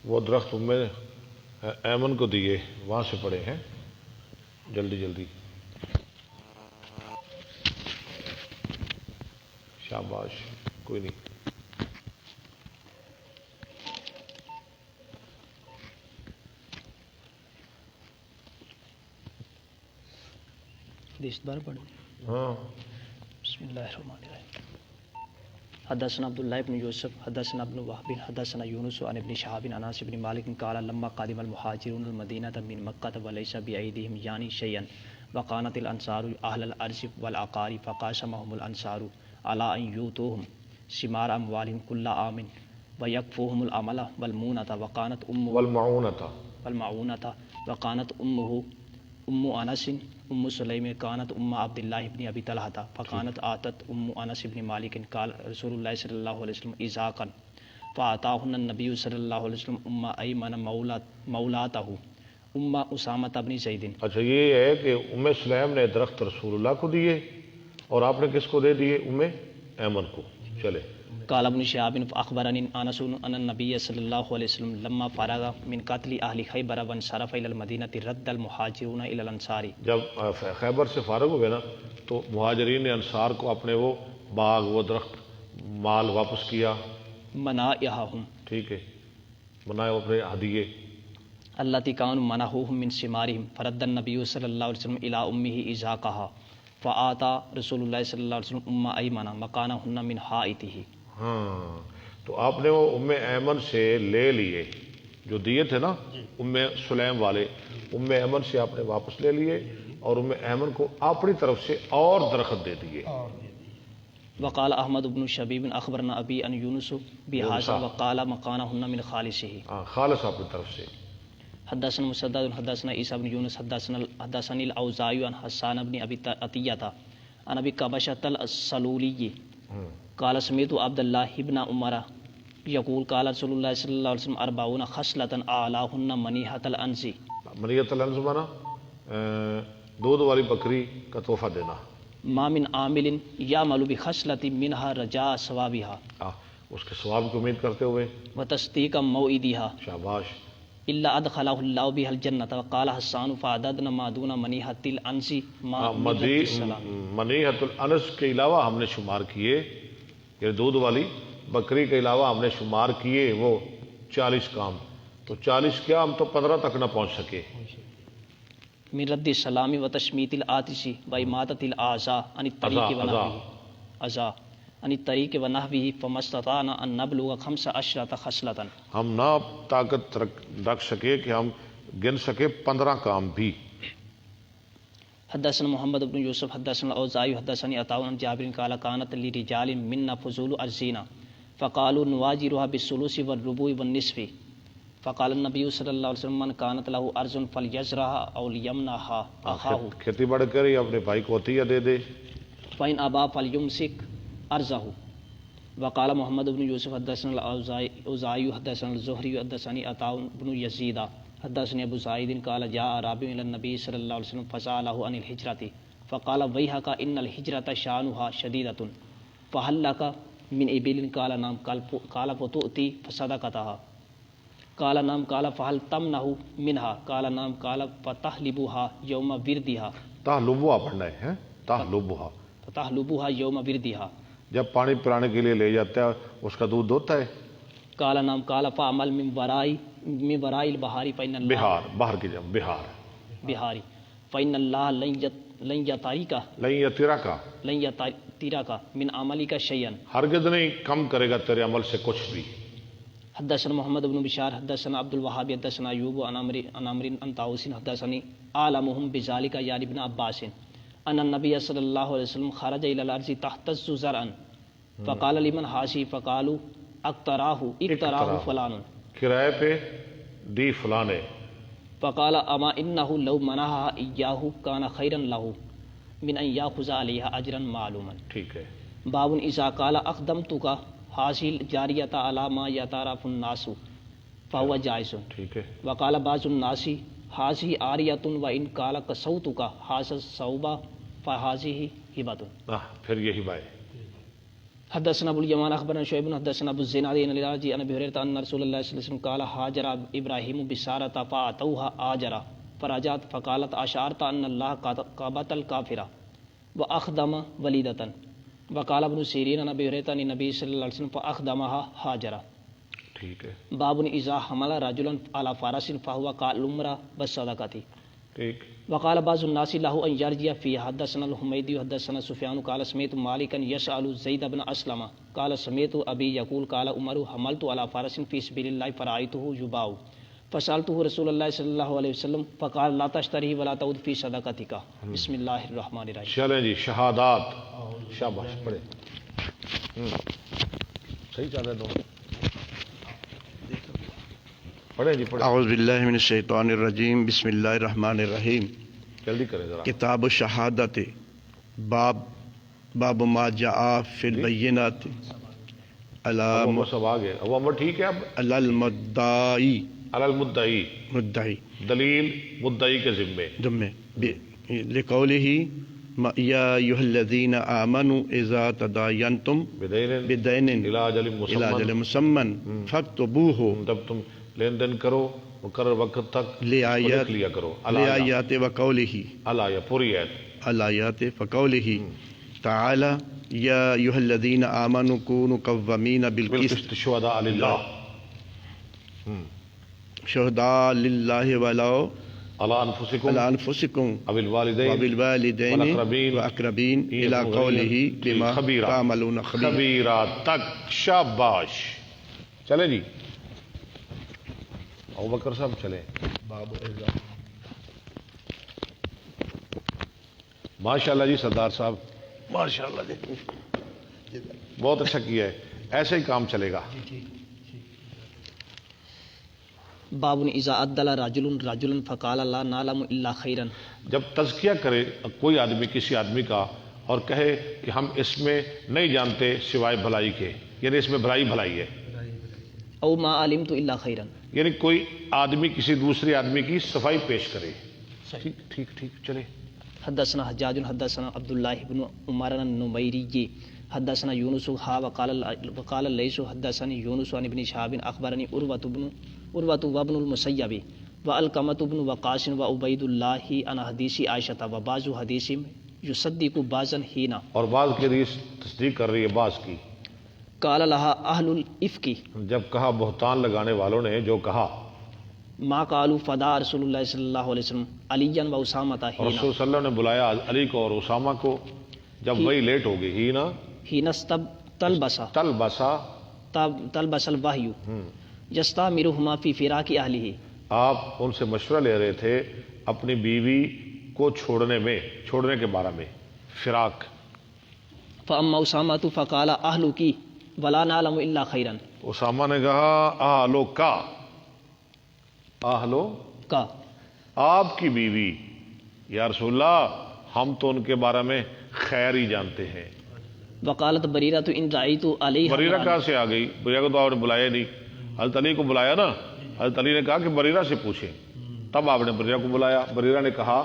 وہ درخت میں ایمن کو دیے، وہاں سے پڑے ہیں، جلدی جلدی، شاباش، کوئی نہیں. حدیث بار پڑھ. ہاں. بسم اللہ الرحمن الرحیم. حدثنا عبد الله بن يوسف حدثنا ابن وهب حدثنا يونس عن ابن شهاب عن انس بن مالك قال لما قدم المهاجرون المدينة من مكة وليس بأيديهم يعني شيئا وكانت الأنصار أهل الأرض والعقار فقاسمهم الأنصار على أن يؤتوهم ثمار أموالهم كل عام ويكفوهم العمل والمونة وكانت أمه وكانت أمه أم أنس أم سليم كانت أم عبد الله بن أبي طلحة فكانت آتت أم أنس بن مالك قال رسول الله صلى الله عليه وسلم إزاقا فأعطاهن النبي صلى الله عليه وسلم أم أيمن مولاته أم أسامة بن زيد. اچھا یہ ہے کہ ام سلیم نے درخت رسول اللہ کو دیے اور آپ نے کس کو دے دیے؟ ام ایمن کو. چلے. قال ابن شهاب أخبرني أنس أن النبي صلى الله عليه وسلم لما فرغ من قتل أهل خيبر وانصرف إلى المدينة رد المهاجرون إلى الأنصار. جب خیبر سے فارغ ہوئے نا تو مہاجرین نے انصار کو اپنے وہ باغ، وہ درخت، مال واپس کیا. منائهم. ٹھیک ہے، منائے اپنے ہدیے. التي كانوا منعوهم من ثمارهم فرد النبي صلى الله عليه وسلم إلى أمه إزاقها فآتى رسول الله صلى الله عليه وسلم أم أيمن مكانهن من حائطه. ہاں، تو آپ نے وہ ام ایمن سے لے لیے جو دیے تھے نا ام سلیم والے، ام ایمن سے آپ نے واپس لے لیے اور ام ایمن کو اپنی طرف سے اور درخت دے دیے. وقال احمد بن شبیب اخبرنا ابی ان یونس بهذا وقال مكانهن من خالصه. خالص آپ کی طرف سے. حدثنا مسدد حدثنا عیسی بن یونس حدثني الاوزاعي عن حسان بن ابي عطية عن ابي قبشة السلولي قال سمعت عبد الله بن عمر يقول قال رسول الله صلى الله عليه وسلم 40 خصلة اعلاهن منيحة الانس. منیحة الانس مانا دودھ والی بکری کا تحفہ دینا. ما من عامل يعمل بخصلة منها رجاء ثوابها. اس کے ثواب کی امید کرتے ہوئے. وتصديق موعدها. شاباش. الا ادخله الله بها الجنة. وقال حسان فعددنا ما دون منيحة الانس منیحة الانس کے علاوہ ہم نے شمار کیے، یہ دودھ والی بکری کے علاوہ ہم نے شمار کیے وہ 40 کام. تو 40 کیا، ہم تو 15 تک نہ پہنچ سکے. من رد السلام وتشميت العاطش وإماتة الأعزاء عن الطريق ونحوه فما استطعنا أن نبلغ 15 خصلة. ہم نہ طاقت رکھ سکے کہ ہم گن سکے 15 کام بھی. حدثنا محمد بن يوسف حدثنا الأوزاعي حدثني عطاء عن جابر قال كانت لرجال منا فضول الزينة فقالوا نواجرها بالثلث والربع والنصف. فقال النبي صلى الله عليه وسلم من كانت له ارض فليزرعها او ليمنعها اخاه. کھیتی باڑی کرے اپنے بھائی کو عطیہ دے دے. فإن أبى فليمسك أرضه. وقال محمد بن يوسف حدثنا الأوزاعي حدثنا الزهري حدثني عطاء بن يزيد حدثني أبو سعيد قال جاء أعرابي إلى النبي صلى الله عليه وسلم فسأله عن الهجرة فقال ويحك إن الهجرة شأنها شديدة فهل لك من إبل؟ قال نعم. قال فتؤتي فصدقتها. قال نعم. قال فهل تمنه منها؟ قال نعم. قال فتحلبها يوم وردها. تحلبها پڑھنا ہے، تحلبها. فتحلبها يوم وردها. جب پانی پلانے کے لیے لے جاتا ہے اس کا دودھ ہوتا ہے. قال نعم. قال فعمل من وراء البحار فإن الله بہار، باہر کی جب بہار فإن الله لن يترك من عملك شيئا. ہرگز نہیں کم کرے گا تیرے عمل سے کچھ بھی. حدثنا محمد بن بشار حدثنا عبد الوهاب حدثنا ايوب عن عمرو عن طاووس حدثني اعلمهم بذلك يعني ابن عباس ان النبي صلى الله عليه وسلم خرج الى الارض تحتز زرعا فقال لمن حاشي فقالوا اقتراه فلان. کرائے پہ دی فلانے. فقال اما انه لو منعها اياه كان خيرا له من ان ياخذ عليها اجرا معلوما. ٹھیک ہے. باب اذا قال اقدمتك حاصل جاریتا علی ما یتعارف الناس فهو جائز. ٹھیک ہے. وقال بعض الناس حاصل عاریۃ وان قال کسوتک حاصل صوبہ فحاصل ہبۃ. پھر یہ ہبہ ہے. حدثنا ابو اليمان اخبرنا شعيب بن حدثنا ابو الزناد عن الراجي عن ابي هريره ان رسول الله صلى الله عليه وسلم قال هاجر ابراهيم بساره فاتوها هاجر فرجعت فقالت اشعرت ان الله قابت الكافر واخدم وليده وقال ابن سيرين عن ابي هريره عن النبي صلى الله عليه وسلم فاخدمها هاجر. ٹھیک ہے. باب اذا حمل رجلا على فرس فهو كالعمره بالصدقه. ٹھیک. وقال بعض الناس له ان يرجع في حدثنا الحميدي حدثنا سفيان قال سمعت مالكا يسأل زيد بن اسلم قال سمعت ابي يقول قال عمر حملت على فرس في سبيل الله فرأيته يباع فسألته رسول الله صلى الله عليه وسلم فقال لا تشتريه ولا تعود في صدقتك. بسم الله الرحمن الرحيم. چلیں جی شہادات. شاباش پڑھے. صحیح چل رہے دونوں. پڑھیں جی پڑھیں. اعوذ باللہ من الشیطان الرجیم بسم اللہ الرحمن الرحیم. جلدی کریں ذرا. کتاب الشہادت باب ما جاء فی البینات اب سب آگے. اب عمر ٹھیک ہے. اب علی المدعی علی المدعی مدعی دلیل مدعی کے ذمے. ذمے لقولہ یا ایھا الذین آمنوا اذا تداینتم بدین الی اجل الی اجل مسمى مسمى فاکتبوہ. جب تم لین دین کرو مقرر وقت تک لآیات لکھ لیا کرو. لآیات وقولہ الایہ پوری آیت. الآیات فقولہ تعالی یا ایھا الذین آمنوا کونوا قوامین بالقسط بالقسط شہداء للہ شہداء للہ ولو علی انفسکم علی انفسکم او الوالدین وبالوالدین والاقربین واقربین الی قولہ بما تعملون خبیر. خبیرہ تک. شاباش. چلیں جی ابوبکر صاحب چلیں. ماشاء اللہ جی سردار صاحب ماشاء اللہ جی بہت اچھا کیا ہے. ایسے ہی کام چلے گا. باب اذا عدل رجل رجلا فقال لا نعلم الا خيرا. جب تزکیہ کرے کوئی آدمی کسی آدمی کا اور کہے کہ ہم اس میں نہیں جانتے سوائے بھلائی کے، یعنی اس میں بھلائی ہے، او ما علمت الا خيرا. یعنی کوئی آدمی کسی دوسرے آدمی کی صفائی پیش کرے. ٹھیک ٹھیک ٹھیک چلے. حدثنا حجاج حدثنا عبد الله بن عمر النميري حدثنا يونس وقال الليث حدثني يونس عن ابن شهاب اخبرني عروة وابن المسيب وعلقمة بن وقاص وعبيد الله عن حديث عائشة وبعض حديث يصدق بعضا حين. اور بعض کی حدیث تصدیق کر رہی ہے بعض کی. قال لها اهل الافك. جب کہا بہتان لگانے والوں نے جو کہا ما قالوا فدا رسول اللہ صلی اللہ علیہ وسلم علیاً و اسامہ رسول صلی اللہ علیہ وسلم نے بلایا علی کو اور اسامہ کو جب وہی لیٹ ہو گئی. ہی نا حینستب تلبسا تلبس الوحی یستامرہما فی فراق اہلہ. آپ ان سے مشورہ لے رہے تھے اپنی بیوی کو چھوڑنے کے بارے میں. فراق. فاما اسامہ فقال اہلو کی ولا نعلم الا خیرا. اسامہ نے کہا اہلو کا آپ کی بیوی. یا رسول اللہ ہم تو ان کے بارے میں خیر ہی جانتے ہیں. وقالت بریرہ ان رأیت علیہ. بریرہ کہاں سے آ گئی؟ بریرہ کو تو آپ نے بلایا نہیں. حضرت علی کو بلایا نا. حضرت علی نے کہا کہ بریرہ سے پوچھیں. تب آپ نے بریرہ کو بلایا. بریرہ نے کہا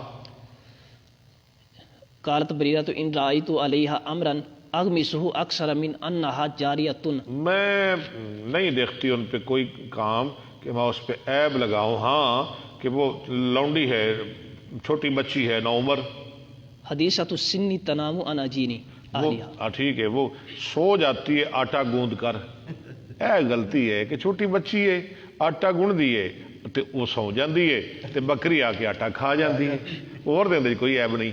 قالت بریرہ ان رأیت علیہ امرا اغمسہ اکثر من انہا جاریۃ. میں نہیں دیکھتی ان پہ کوئی کام کہ میں اس پہ عیب لگاؤں. ہاں کہ وہ لونڈی ہے، چھوٹی بچی ہے، نوعمر. حدیثۃ السن تنام عن عجین اہلہا. ٹھیک ہے وہ سو جاتی ہے آٹا گوند کر. اے غلطی ہے کہ چھوٹی بچی ہے آٹا گوند دیے تے وہ سو جاندی ہے تے بکری آ کے آٹا کھا جاندی ہے. اور دے کوئی عیب نہیں.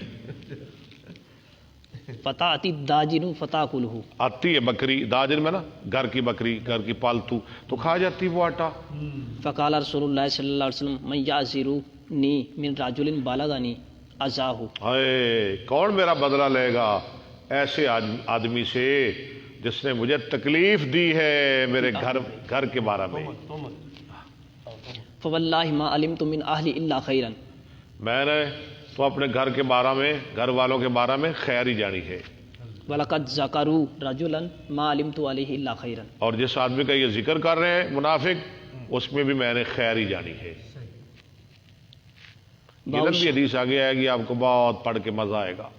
فتاتی داجن فتاکلہ. آتی ہے بکری داجن میں نا گھر کی بکری، گھر کی پالتو، تو کھا جاتی وہ آٹا. فقال رسول اللہ صلی اللہ علیہ وسلم من یعذرنی من رجل بلغنی اذاہ. ہائے کون میرا بدلہ لے گا ایسے آدمی سے جس نے مجھے تکلیف دی ہے میرے گھر کے بارے میں. فواللہ ما علمت من اہل الا خیرا. میں نے تو اپنے گھر کے بارے میں، گھر والوں کے بارے میں خیر ہی جانی ہے. وَلَقَدْ ذَكَرُوا رَجُلًا مَا عَلِمْتُ عَلَيْهِ إِلَّا خَيْرًا. اور جس آدمی کا یہ ذکر کر رہے ہیں منافق، اس میں بھی میں نے خیر ہی جانی ہے. یہ لمبی حدیث آگے آئے گی، آپ کو بہت پڑھ کے مزہ آئے گا.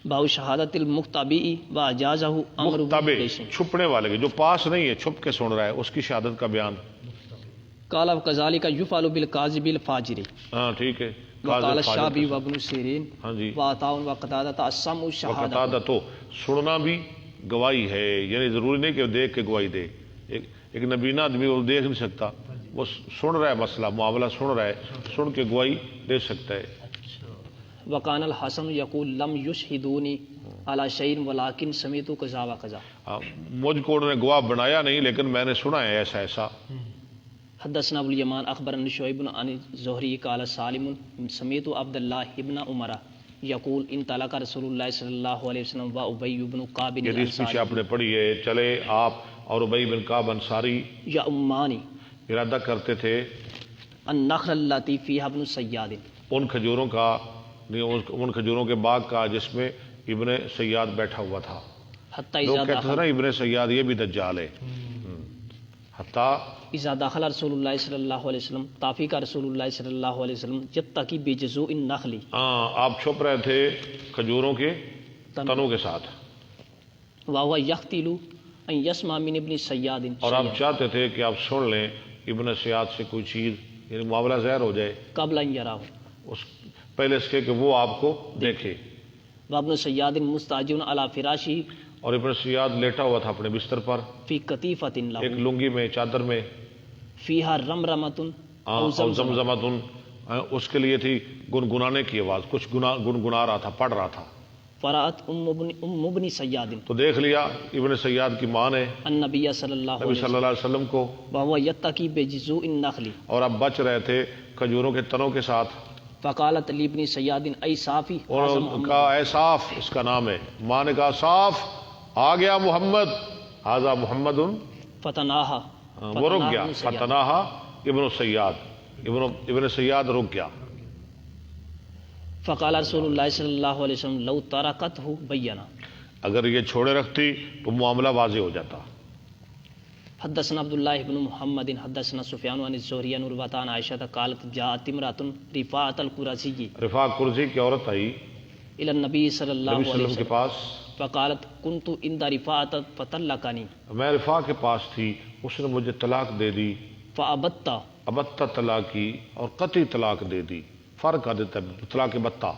باو شہادت المختبی و اجازہ امر مختبے چھپنے والے کے، جو پاس نہیں ہے چھپ کے سن رہا ہے، اس کی شہادت کا بیان. قال وکذالک یفعل بالکاذب الفاجر ہاں ٹھیک ہے. وقال کاذب الشعبی فاجر. وابن سیرین ہاں جی. وعطاء وقتادہ السمع شہادہ. وقتادہ تو سننا بھی گواہی ہے، یعنی ضروری نہیں کہ دیکھ کے گواہی دے. ایک نبینا آدمی وہ دیکھ نہیں سکتا، وہ سن رہا ہے، مسئلہ معاملہ سن رہا ہے، سن کے گواہی دے سکتا ہے. وکان الحسن یقول لم یشہدونی علی شیء ولکن سمعت کذا و کذا. مجھ کو انہوں نے گواہ بنایا نہیں لیکن میں نے سنا ہے ایسا ایسا. حدثنا ابو الیمان اخبرنا شعیب عن الزہری قال سالم سمعت عبد اللہ ابن عمر یقول انطلق رسول اللہ صلی اللہ علیہ وسلم و ابی بن کعب یہ حدیث پیچھے الانصاری آپ نے پڑھی ہے. چلے آپ اور ابی بن کعب انصاری یا امانی ارادہ کرتے تھے النخل التی فیہا ابن سیاد، ان کھجوروں کا، ان کھجوروں کے باغ کا جس میں ابن سیاد بیٹھا ہوا تھا. حتی لوگ اذا کہتے تھے نا ابن سیاد یہ بھی دجال ہے. حتیٰ اذا دخل رسول اللہ صلی اللہ علیہ وسلم تافی کا رسول اللہ صلی اللہ علیہ وسلم یتقی بجزوء النخل، آپ چھپ رہے تھے کھجوروں کے تنوں کے ساتھ، وهو يقتل ان يسمع من ابن سیاد، اور آپ چاہتے تھے کہ آپ سن لیں ابن سیاد سے کوئی چیز، یعنی معاملہ ظاہر ہو جائے قبل ان یراہ، اس پہلے اس کے کہ وہ آپ کو دیکھے. وابن سیاد مستاجر علی فراشی اور ابن سیاد لیٹا ہوا تھا اپنے بستر پر فی قطیفۃ ایک لہ لنگی میں، چادر میں، فیہا رمرمۃ او اور زمزم، زمزمتن، اس کے لیے تھی گنگنانے کی آواز، کچھ گنگنا رہا تھا، پڑھ رہا تھا. فرات ام ابن سیاد تو دیکھ لیا ابن سیاد کی ماں نے النبی صلی اللہ نبی علیہ صلی وسلم اللہ علیہ وسلم کو، وهو يتقي بجزوء النخل، اور اب بچ رہے تھے کھجوروں کے تنوں کے ساتھ. فقالت لابن سیاد ای صافی اور هذا ان محمد، کا اے صاف، اس کا نام ہے، ماں نے کہا صاف آ گیا محمد، حاضہ محمد. فتناہا، وہ رک گیا، ابن سیاد. فتناہا ابن سیاد، ابن سیاد رک گیا. فقال رسول اللہ صلی اللہ علیہ وسلم لو ترکتہ بینا، اگر یہ چھوڑے رکھتی تو معاملہ واضح ہو جاتا. حدثنا عبداللہ بن محمد حدثنا سفیان عن الزہری عن عروۃ عن عائشہ قالت جاءت امرأۃ رفاعۃ القرظی رفاع قرظی کی عورت آئی الی النبی صلی اللہ نبی صلی علیہ اللہ علیہ وسلم کے وسلم پاس، فقالت کنت عند رفاعۃ فطلقنی میں رفاع کے پاس تھی، اس نے مجھے طلاق دے دی. فابت، ابتہ طلاق کی اور قطعی طلاق دے دی، فرق آ دیتا ہے طلاق بتہ.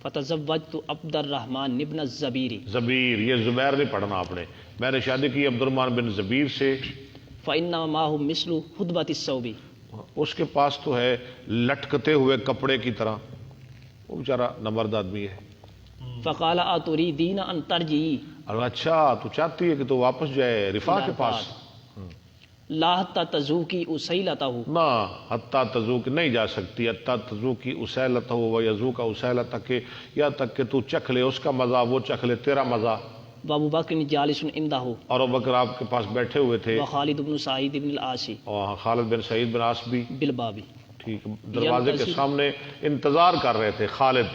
فتزوجت عبد الرحمن بن الزبیر، زبیر، یہ زبیر نہیں پڑھنا آپ نے، میں نے شادی کی عبد الرحمن بن زبیر سے. فإنما معه مثل خطبۃ الثوب، اس کے پاس تو ہے لٹکتے ہوئے کپڑے کی طرح، وہ بیچارہ نامرد آدمی ہے. فقال اتريدين ان ترجعي، اور اچھا تو چاہتی ہے کہ تو واپس جائے رفاع کے پاس؟ لا حتى تذوقي اسيلته، نہ حتیٰ تذوق نہیں جا سکتی، حتیٰ تذوقی اسیلتہ و یذوق اسیلتہ، کہ یا تک کہ تو چکھ لے اس کا مزہ، وہ چکھ لے تیرا مزہ. وابو بکر جالس عنده، اور ابوبکر آپ کے پاس بیٹھے ہوئے تھے، وخالد بن سعید بن العاص اور خالد بن سعید بن عاص بھی بالباب، ٹھیک دروازے کے سامنے انتظار کر رہے تھے. خالد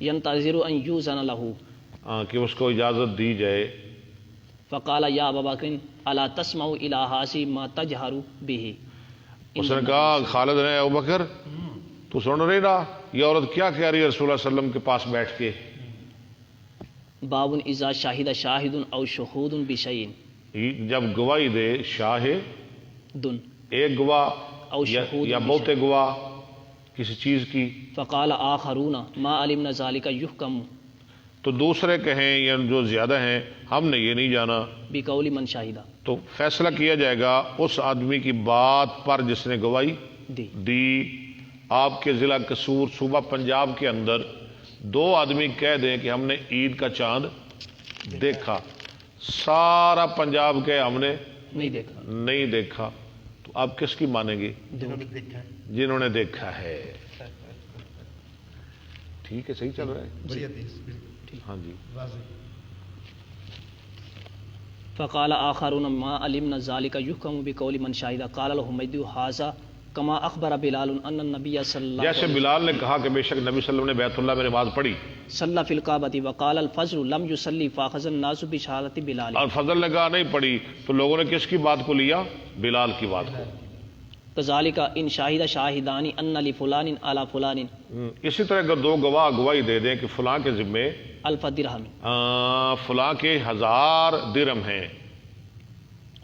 ينتظر ان يؤذن له، کہ اس کو اجازت دی جائے. فقال یا ابا بکر الا تسمع الى هذه ما تجهر به، اس نے کہا خالد نے، ابوبکر تو سن رہی نا یہ عورت کیا کہہ رہی ہے رسول اللہ صلی اللہ علیہ وسلم کے پاس بیٹھ کے. باب اذا شاہد شاہد او شہود بشیء، جب گواہی دے شاہد، دن ایک گواہ او شہود یا بہتے گواہ کسی چیز کی، فقال آخرون ما علمنا ذلك يحكم تو دوسرے کہیں یا جو زیادہ ہیں ہم نے یہ نہیں جانا، بقول من شاہد تو فیصلہ کیا جائے گا اس آدمی کی بات پر جس نے گواہی دی. دی. آپ کے ضلع قصور صوبہ پنجاب کے اندر دو آدمی کہہ دیں کہ ہم نے عید کا چاند دیکھا، سارا پنجاب کے ہم نے نہیں دیکھا، نہیں دیکھا، تو آپ کس کی مانیں گے؟ جنہوں نے دیکھا ہے. ٹھیک ہے، صحیح چل رہا ہے. ہاں جی. فقال آخرون ما علمنا ذلك يحكم بقول من شاهد. قال الحميدي هذا كما اخبر بلال ان النبي صلى الله عليه جیسے وسلم بلال نے کہا کہ بے شک نبی صلی اللہ علیہ وسلم نے بیت اللہ میں نماز پڑھی، صلى في الكعبة وقال الفجر لم يصلي فاخذ الناس بشهادة بلال. اور فضل نے کہا نہیں پڑھی، تو لوگوں نے کس کی بات کو لیا؟ بلال کی بات کو. کذالک ان شاہد شاہدان ان لفلان علی فلان اسی طرح اگر دو گواہ گواہی دے دیں کہ فلاں کے ذمے الف درہم فلاں کے 1000 درہم ہیں،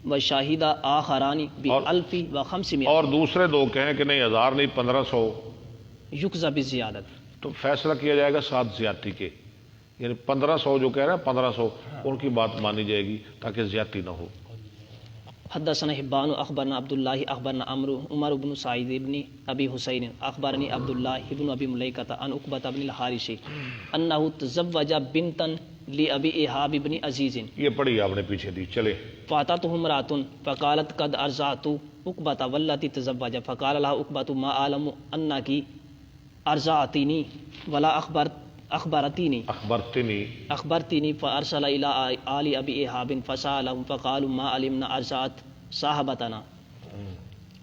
و شاہد آخران بالف و 500 اور دوسرے دو کہیں کہ نہیں 1000 نہیں 1500، یکزا بالزیادت، تو فیصلہ کیا جائے گا 7 زیادتی کے، یعنی 1500 جو کہہ رہے ہیں 1500 ان کی بات مانی جائے گی تاکہ زیادتی نہ ہو۔ حدثنا حبان اخبرنا عبد الله اخبرنا عمر بن سعید بن ابی حسین اخبرنی عبد الله بن ابی ملیکۃ عن عقبۃ بن الحارث انه تزوج بنتا لابی ايهاب بن عزیز، یہ پڑھی آپ نے پیچھے دی، چلے۔ فاتته امرأة فقالت قد ارضعت عقبۃ والتي تزوج، فقال لها عقبۃ ما اعلم انك ارضعتني ولا اخبرتني فارسل الى آل ابي ايهاب فسالهم فقالوا ما علمنا ارضعت صاحبتنا،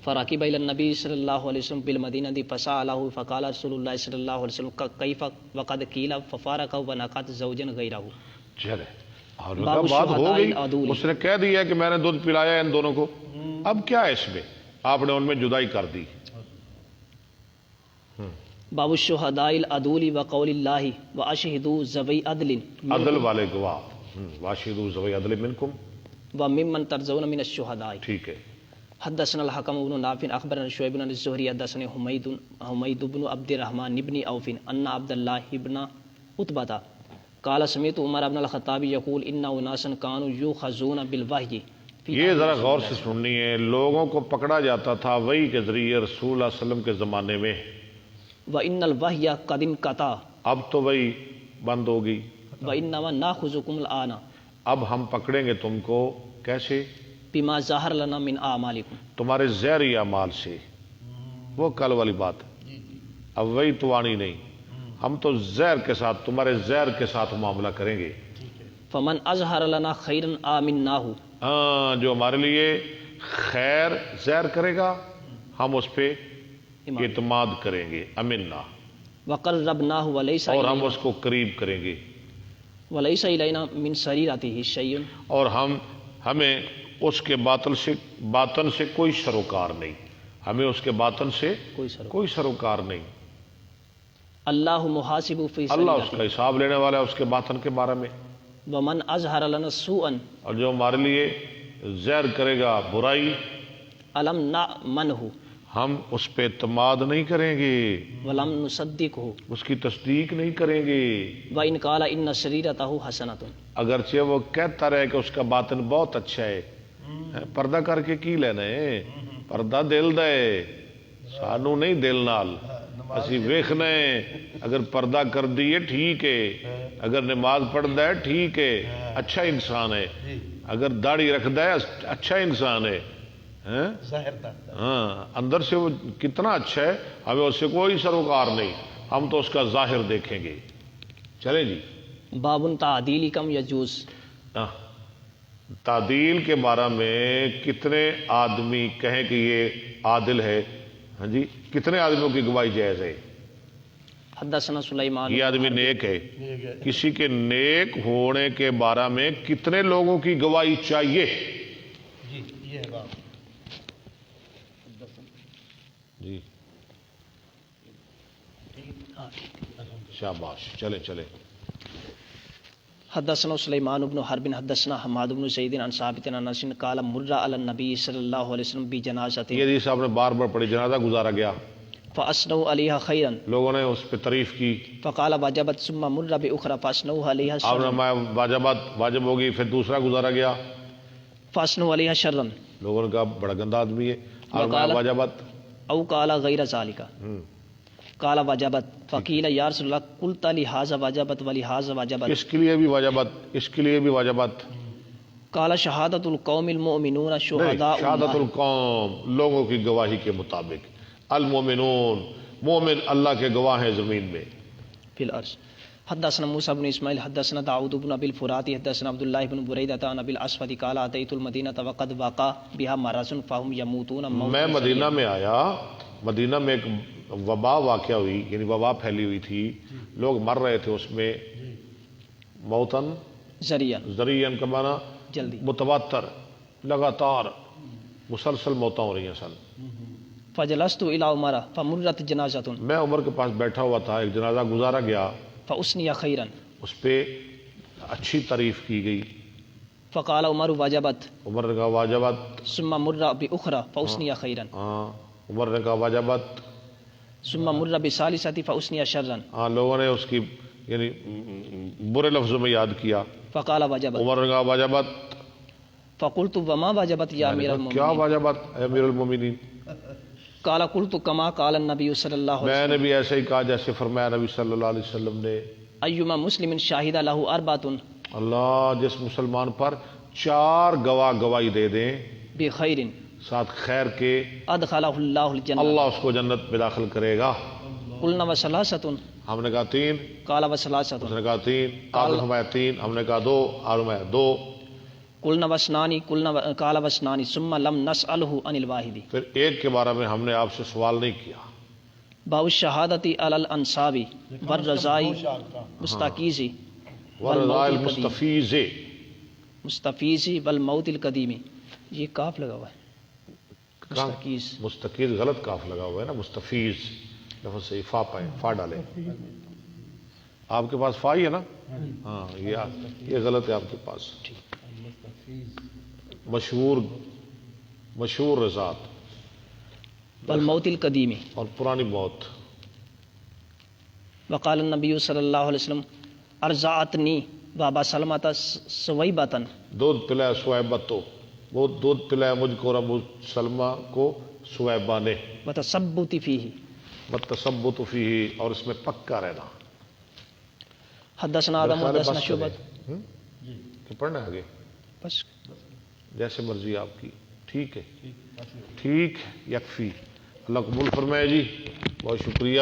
فركب الى النبي صلى الله عليه وسلم بالمدينه فساله فقال رسول الله صلى الله عليه وسلم كيف وقد قيل ففارق ونقض زوجا غيره۔ چلے اور بات ہو گئی، اس نے کہہ دیا کہ میں نے دودھ پلایا ان دونوں کو، اب کیا ہے اس میں؟ آپ نے ان میں جدائی کر دی۔ باب الشہداء العدول وقول اللہ واشہدوا ذوی عدل، عدل والے گواہ، واشہدوا ذوی عدل منکم، وممن ترضون من الشہداء۔ ٹھیک ہے۔ حدثنا الحكم بن نافع اخبرنا شعيب بن الزهري حدثنا حميد بن عبد الرحمن بن عوف ان عبد الله بن عتبة قال سمعت عمر بن الخطاب يقول ان اناسا كانوا يؤخذون بالوحي، یہ ذرا غور سے سننی ہے، لوگوں کو پکڑا جاتا تھا وحی کے ذریعے رسول اللہ علیہ وسلم کے زمانے میں، وان الوحي قد انقطع، اب تو وحی بند ہوگی، وانما ناخذكم الان، اب ہم پکڑیں گے تم کو کیسے؟ بما ظاہر لنا من اعمالکم، تمہارے ظاہری اعمال سے، وہ کل والی بات، اب وہی تو آنی نہیں، ہم تو زہر کے ساتھ، تمہارے زہر کے ساتھ معاملہ کریں گے۔ فمن اظہر لنا خیرا آمناہ، ہاں جو ہمارے لیے خیر زہر کرے گا ہم اس پہ اعتماد کریں گے، امنا، وقربناہ ولیس اور ہم اس کو قریب کریں گے، ولیس الینا من سریرتہ شیء، اور ہمیں اس کے باطن سے کوئی سروکار نہیں، ہمیں اس کے باطن سے کوئی سروکار نہیں، اللہ محاسب فی اللہ اس سریرتہ، کا حساب لینے والا ہے اس کے باطن کے بارے میں۔ ومن اظہر لنا سوءا، اور جو ہمارے لیے زہر کرے گا برائی، علم نأمنہ، ہم اس پہ اعتماد نہیں کریں گے، ولم نصدقہ، اس کی تصدیق نہیں کریں گے، وان قال ان سریرتہ حسنۃ، اگرچہ وہ کہتا رہے کہ اس کا باطن بہت اچھا ہے، پردہ کر کے کی لینا ہے، پردہ دل دے سانو نہیں دل نال، اسی ویکھنا ہے، اگر پردہ کر دیے ٹھیک ہے، اگر نماز پڑھتا ہے ٹھیک ہے، اچھا انسان ہے، اگر داڑھی رکھتا ہے اچھا انسان ہے، ہاں اندر سے وہ کتنا اچھا ہے، ہمیں اس سے کوئی سروکار نہیں، ہم تو اس کا ظاہر دیکھیں گے۔ چلیں جی، باب تعدیل کم یجوز، تعدیل کے بارے میں کتنے آدمی کہیں کہ یہ عادل ہے، ہاں جی، کتنے آدمیوں کی گواہی جائز ہے؟ حدثنا سلیمان، یہ آدمی نیک ہے، کسی کے نیک ہونے کے بارے میں کتنے لوگوں کی گواہی چاہیے؟ جی شاباش، چلے چلے۔ حدثنا سلیمان بن حرب حدثنا حماد بن زید عن ثابت عن انس قال مر علی النبی صلی اللہ علیہ وسلم بجنازۃ، یہ حدیث آپ نے بار بار پڑھی، جنازہ گزارا گیا، فاثنوا علیہا خیرا، لوگوں نے اس پہ تعریف کی، فقال واجبت ثم مر باخرى فاثنوا علیہا آپ نے شرا، واجب ہوگی، پھر دوسرا گزارا گیا، فاثنوا علیہا شرا، لوگوں نے کہا بڑا گندا آدمی ہے، اور واجبات، او قال غیر ذلك، قال واجبت، فقیل یا رسول اللہ قلت لهذا واجبت ولهذا واجبت، اس کے لیے بھی واجبات، اس کے لیے بھی واجبات، قال شہادت القوم المؤمنون شہداء شہادت القوم، لوگوں کی گواہی کے مطابق، المؤمنون، مومن اللہ کے گواہ ہیں زمین میں، فی الارض۔ حدثنا موسى بن اسماعیل حدثنا داؤد بن ابی الفرات حدثنا عبد الله بن بریدہ عن ابی الاسود قال اتیت المدینہ وقد وقع بها مرض فهم يموتون موتا، میں مدینہ میں آیا، مدینہ میں ایک وبا واقع ہوئی، یعنی وبا پھیلی ہوئی تھی، لوگ مر رہے تھے اس میں، موتن ذریعن کا معنی جلدی، متواتر، لگاتار مسلسل موتاں ہو رہی ہیں سن، فجلست الى عمر فمرت جنازۃ میں عمر کے پاس بیٹھا ہوا تھا، ایک جنازہ گزارا گیا، فاثنی خیرا اس پہ اچھی تعریف کی گئی. فقال عمر وجبت عمر نے کہا واجبت. ثم مر باخرى فاثنی خیرا ہاں عمر نے کہا واجبت. ثم مر بثالثۃ فاثنی شرا ہاں لوگوں نے اس کی یعنی برے لفظوں میں یاد کیا. فقال وجبت عمر نے کہا واجبت. فقلت وما وجبت یا امیر کیا المؤمنین واجبت اے امیر المومنین؟ قال قلت كما قال النبي صلی اللہ علیہ میں نے بھی ایسے ہی کہا جیسے فرمایا نبی صلی اللہ علیہ وسلم نے. وسلم ایما مسلم شاہد له اربعۃ اللہ جس مسلمان پر 4 گواہ گواہی دے دیں بخیر ساتھ خیر کے، ادخلہ اللہ الجنہ. اللہ اس کو جنت میں داخل کرے گا. قلنا وثلاثۃ ہم نے کہا 3، قال وثلاثۃ اس نے کہا 3، آپ نے فرمایا 3، ہم نے کہا 2، آپ نے فرمایا 2. قلنا واثنان قال واثنان ثم لم نسأله عن الواحد. پھر ایک کے بارے میں ہم نے آپ سے سوال نہیں کیا. باب الشہادۃ علی الانصاب والرضاء مستقیز ورضاء المستفیض. مستفیز والموت القدیم. یہ کاف لگا ہوا ہے مستقیز. مستقیز غلط کاف لگا ہوا ہے نا، مستفیض لفظ سے فا پائے، فا ڈالے. آپ کے پاس فا ہی ہے نا؟ ہاں یہ غلط ہے آپ کے پاس. مشہور رضات والموت القدیم. اور پرانی موت. وقال النبی صلی اللہ علیہ وسلم ارضعتنی بابا سلمۃ سویبۃ. دودھ پلایا سویبہ تو، وہ دودھ پلایا مجھ کو اور ابو سلمہ کو سویبہ نے. وتثبت فیہ. والتثبت فیہ، اور اس میں پکا رہنا. حدثنا آدم حدثنا شعبۃ. کہ پڑھنا ہے آگے بس جیسے مرضی آپ کی. ٹھیک ہے، ٹھیک یکفی. اللہ قبول فرمائے جی، بہت شکریہ.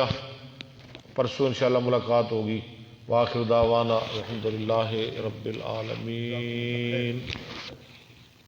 پرسوں انشاءاللہ ملاقات ہوگی. وآخر دعوانا الحمدللہ رب العالمین.